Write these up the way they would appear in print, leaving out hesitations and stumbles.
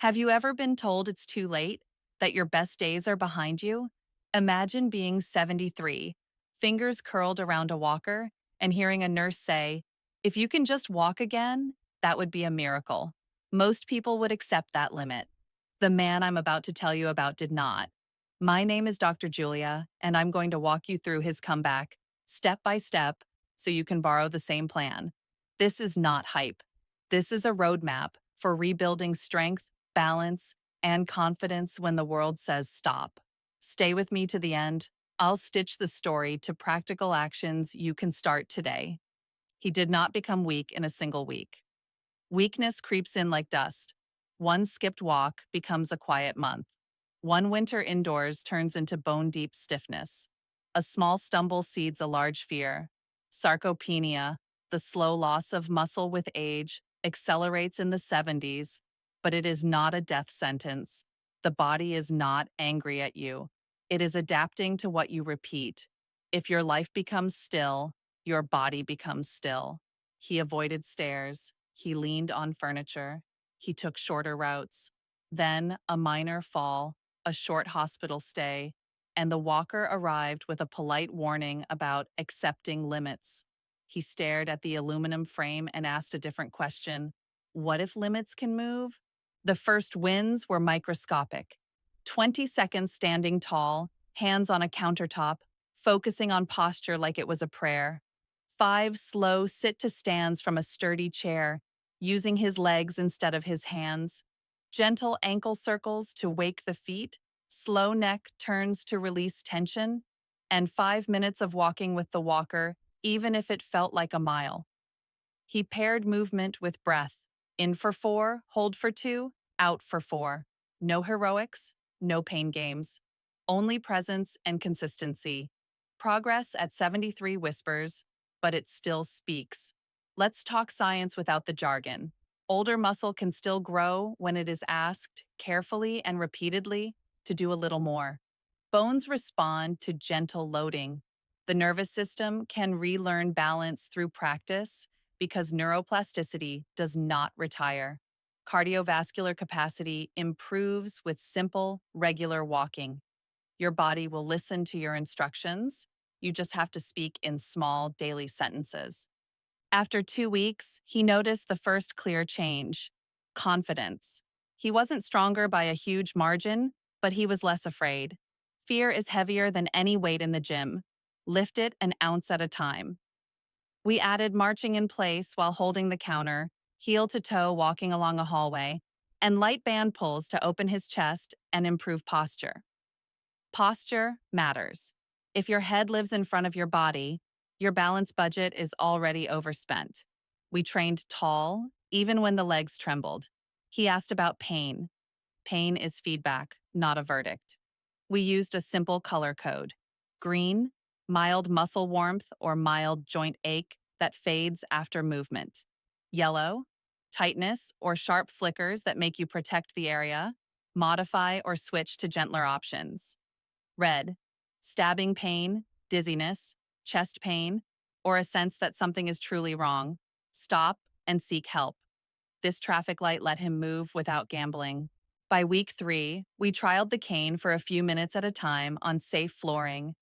Have you ever been told it's too late, that your best days are behind you? Imagine being 73, fingers curled around a walker, and hearing a nurse say, "If you can just walk again, that would be a miracle." Most people would accept that limit. The man I'm about to tell you about did not. My name is Dr. Julia, and I'm going to walk you through his comeback, step by step, so you can borrow the same plan. This is not hype. This is a roadmap for rebuilding strength, balance, and confidence when the world says stop. Stay with me to the end. I'll stitch the story to practical actions you can start today. He did not become weak in a single week. Weakness creeps in like dust. One skipped walk becomes a quiet month. One winter indoors turns into bone deep stiffness. A small stumble seeds a large fear. Sarcopenia, the slow loss of muscle with age, accelerates in the 70s, but it is not a death sentence. The body is not angry at you. It is adapting to what you repeat. If your life becomes still, your body becomes still. He avoided stairs. He leaned on furniture. He took shorter routes. Then a minor fall, a short hospital stay, and the walker arrived with a polite warning about accepting limits. He stared at the aluminum frame and asked a different question. What if limits can move? The first wins were microscopic. 20 seconds standing tall, hands on a countertop, focusing on posture like it was a prayer. 5 slow sit-to-stands from a sturdy chair, using his legs instead of his hands. Gentle ankle circles to wake the feet, slow neck turns to release tension, and 5 minutes of walking with the walker, even if it felt like a mile. He paired movement with breath. In for 4, hold for 2, out for 4. No heroics, no pain games. Only presence and consistency. Progress at 73 whispers, but it still speaks. Let's talk science without the jargon. Older muscle can still grow when it is asked, carefully and repeatedly, to do a little more. Bones respond to gentle loading. The nervous system can relearn balance through practice because neuroplasticity does not retire. Cardiovascular capacity improves with simple, regular walking. Your body will listen to your instructions. You just have to speak in small, daily sentences. After 2 weeks, he noticed the first clear change: confidence. He wasn't stronger by a huge margin, but he was less afraid. Fear is heavier than any weight in the gym. Lift it an ounce at a time. We added marching in place while holding the counter, heel to toe walking along a hallway, and light band pulls to open his chest and improve posture. Posture matters. If your head lives in front of your body, your balance budget is already overspent. We trained tall, even when the legs trembled. He asked about pain. Pain is feedback, not a verdict. We used a simple color code: green, mild muscle warmth or mild joint ache that fades after movement; yellow, tightness or sharp flickers that make you protect the area, modify or switch to gentler options; red, stabbing pain, dizziness, chest pain, or a sense that something is truly wrong. Stop and seek help. This traffic light let him move without gambling. By week 3, we trialed the cane for a few minutes at a time on safe flooring.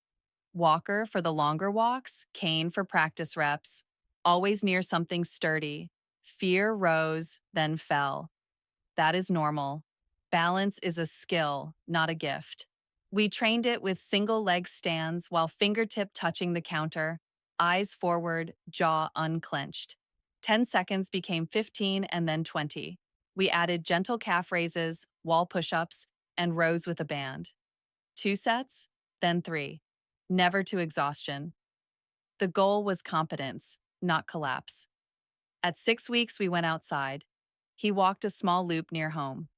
Walker for the longer walks, cane for practice reps, always near something sturdy. Fear rose, then fell. That is normal. Balance is a skill, not a gift. We trained it with single leg stands while fingertip touching the counter, eyes forward, jaw unclenched. 10 seconds became 15 and then 20. We added gentle calf raises, wall push-ups, and rows with a band. 2 sets, then 3. Never to exhaustion. The goal was competence, not collapse. At 6 weeks, we went outside. He walked a small loop near home.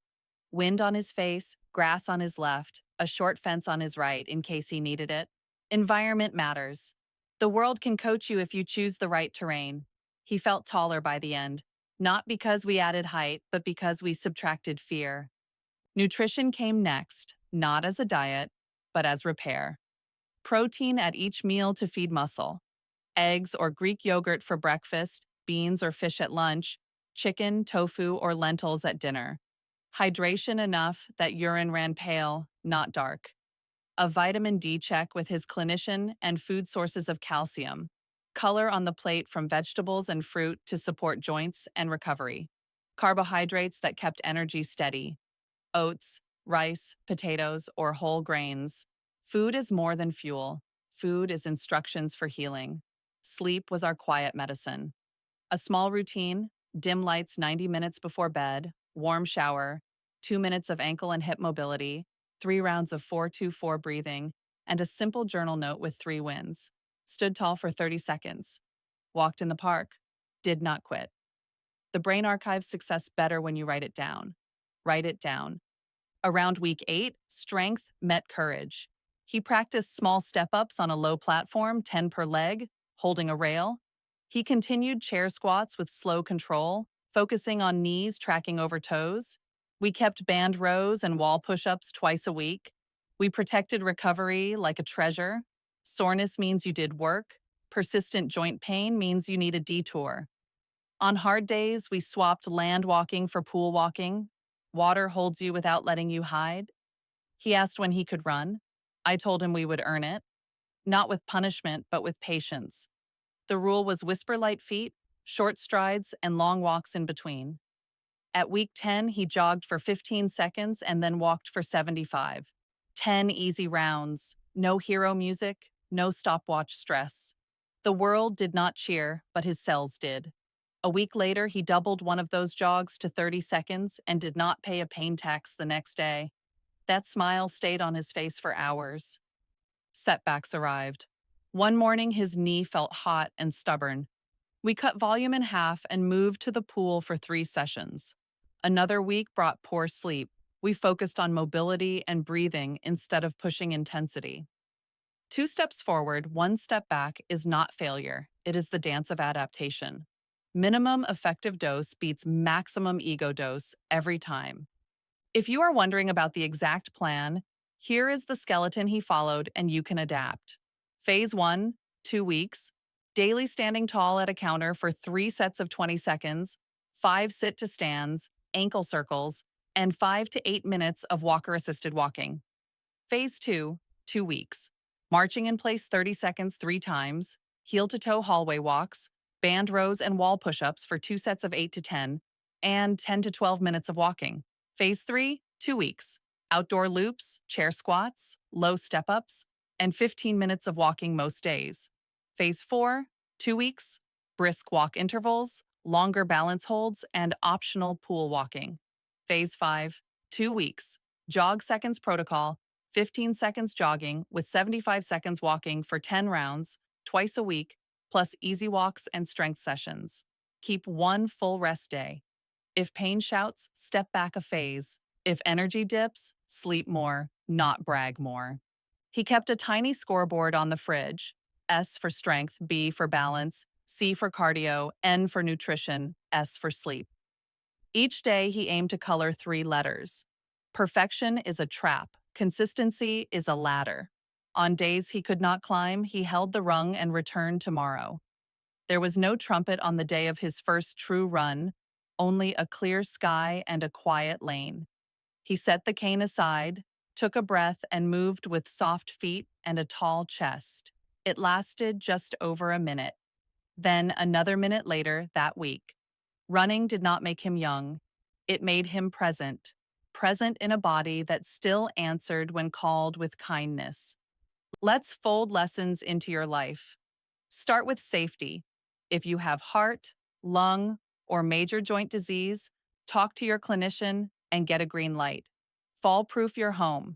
Wind on his face, grass on his left, a short fence on his right in case he needed it. Environment matters. The world can coach you if you choose the right terrain. He felt taller by the end, not because we added height, but because we subtracted fear. Nutrition came next, not as a diet, but as repair. Protein at each meal to feed muscle. Eggs or Greek yogurt for breakfast, beans or fish at lunch, chicken, tofu, or lentils at dinner. Hydration enough that urine ran pale, not dark. A vitamin D check with his clinician and food sources of calcium. Color on the plate from vegetables and fruit to support joints and recovery. Carbohydrates that kept energy steady. Oats, rice, potatoes, or whole grains. Food is more than fuel. Food is instructions for healing. Sleep was our quiet medicine. A small routine, dim lights 90 minutes before bed, warm shower, 2 minutes of ankle and hip mobility, 3 rounds of 4-2-4 breathing, and a simple journal note with 3 wins. Stood tall for 30 seconds. Walked in the park. Did not quit. The brain archives success better when you write it down. Write it down. Around week 8, strength met courage. He practiced small step ups on a low platform, 10 per leg, holding a rail. He continued chair squats with slow control, focusing on knees tracking over toes. We kept band rows and wall push ups twice a week. We protected recovery like a treasure. Soreness means you did work. Persistent joint pain means you need a detour. On hard days, we swapped land walking for pool walking. Water holds you without letting you hide. He asked when he could run. I told him we would earn it, not with punishment, but with patience. The rule was whisper light feet, short strides, and long walks in between. At week 10, he jogged for 15 seconds and then walked for 75. 10 easy rounds, no hero music, no stopwatch stress. The world did not cheer, but his cells did. A week later, he doubled one of those jogs to 30 seconds and did not pay a pain tax the next day. That smile stayed on his face for hours. Setbacks arrived. One morning, his knee felt hot and stubborn. We cut volume in half and moved to the pool for 3 sessions. Another week brought poor sleep. We focused on mobility and breathing instead of pushing intensity. 2 steps forward, 1 step back is not failure. It is the dance of adaptation. Minimum effective dose beats maximum ego dose every time. If you are wondering about the exact plan, here is the skeleton he followed and you can adapt. Phase 1, 2 weeks, daily standing tall at a counter for 3 sets of 20 seconds, 5 sit to stands, ankle circles, and 5 to 8 minutes of walker-assisted walking. Phase 2, 2 weeks, marching in place 30 seconds 3 times, heel-to-toe hallway walks, band rows and wall push-ups for 2 sets of 8 to 10, and 10 to 12 minutes of walking. Phase 3, 2 weeks, outdoor loops, chair squats, low step-ups, and 15 minutes of walking most days. Phase 4, 2 weeks, brisk walk intervals, longer balance holds, and optional pool walking. Phase 5, 2 weeks, jog seconds protocol, 15 seconds jogging with 75 seconds walking for 10 rounds, twice a week, plus easy walks and strength sessions. Keep one full rest day. If pain shouts, step back a phase. If energy dips, sleep more, not brag more. He kept a tiny scoreboard on the fridge. S for strength, B for balance, C for cardio, N for nutrition, S for sleep. Each day he aimed to color 3 letters. Perfection is a trap. Consistency is a ladder. On days he could not climb, he held the rung and returned tomorrow. There was no trumpet on the day of his first true run, only a clear sky and a quiet lane. He set the cane aside, took a breath, and moved with soft feet and a tall chest. It lasted just over a minute. Then, another minute later that week. Running did not make him young. It made him present, present in a body that still answered when called with kindness. Let's fold lessons into your life. Start with safety. If you have heart, lung, or major joint disease, talk to your clinician and get a green light. Fall-proof your home.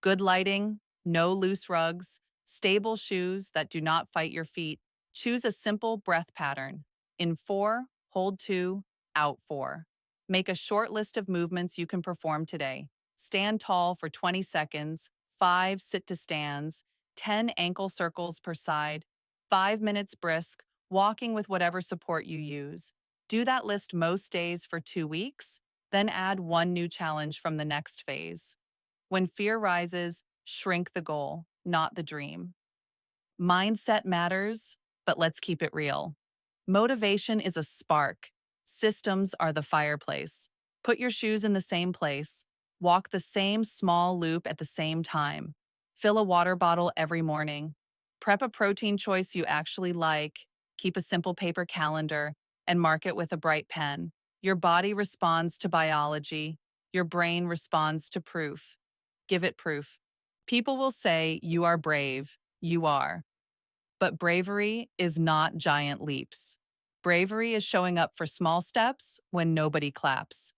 Good lighting, no loose rugs, stable shoes that do not fight your feet. Choose a simple breath pattern. In 4, hold 2, out 4. Make a short list of movements you can perform today. Stand tall for 20 seconds, 5 sit to stands, 10 ankle circles per side, 5 minutes brisk, walking with whatever support you use. Do that list most days for 2 weeks, then add one new challenge from the next phase. When fear rises, shrink the goal, not the dream. Mindset matters, but let's keep it real. Motivation is a spark. Systems are the fireplace. Put your shoes in the same place. Walk the same small loop at the same time. Fill a water bottle every morning. Prep a protein choice you actually like. Keep a simple paper calendar and mark it with a bright pen. Your body responds to biology. Your brain responds to proof. Give it proof. People will say you are brave. You are. But bravery is not giant leaps. Bravery is showing up for small steps when nobody claps.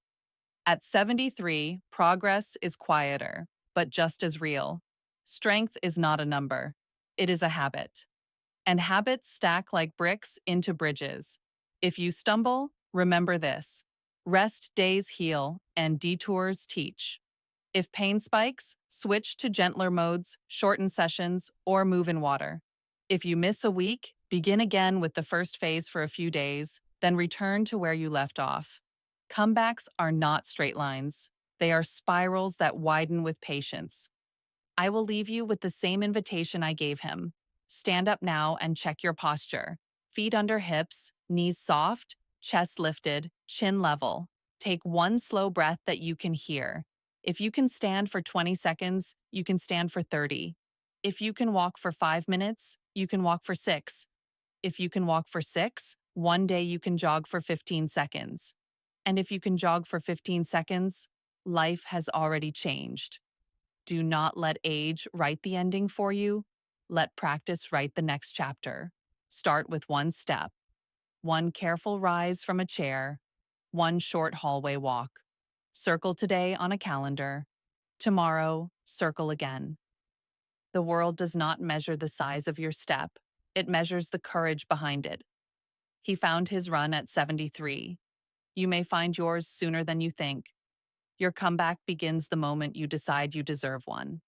At 73, progress is quieter, but just as real. Strength is not a number, it is a habit. And habits stack like bricks into bridges. If you stumble, remember this: rest days heal, and detours teach. If pain spikes, switch to gentler modes, shorten sessions, or move in water. If you miss a week, begin again with the first phase for a few days, then return to where you left off. Comebacks are not straight lines, they are spirals that widen with patience. I will leave you with the same invitation I gave him. Stand up now and check your posture. Feet under hips, knees soft, chest lifted, chin level. Take one slow breath that you can hear. If you can stand for 20 seconds, you can stand for 30. If you can walk for 5 minutes, you can walk for 6. If you can walk for 6, one day you can jog for 15 seconds. And if you can jog for 15 seconds, life has already changed. Do not let age write the ending for you. Let practice write the next chapter. Start with one step, one careful rise from a chair, one short hallway walk. Circle today on a calendar. Tomorrow, circle again. The world does not measure the size of your step, it measures the courage behind it. He found his run at 73. You may find yours sooner than you think. Your comeback begins the moment you decide you deserve one.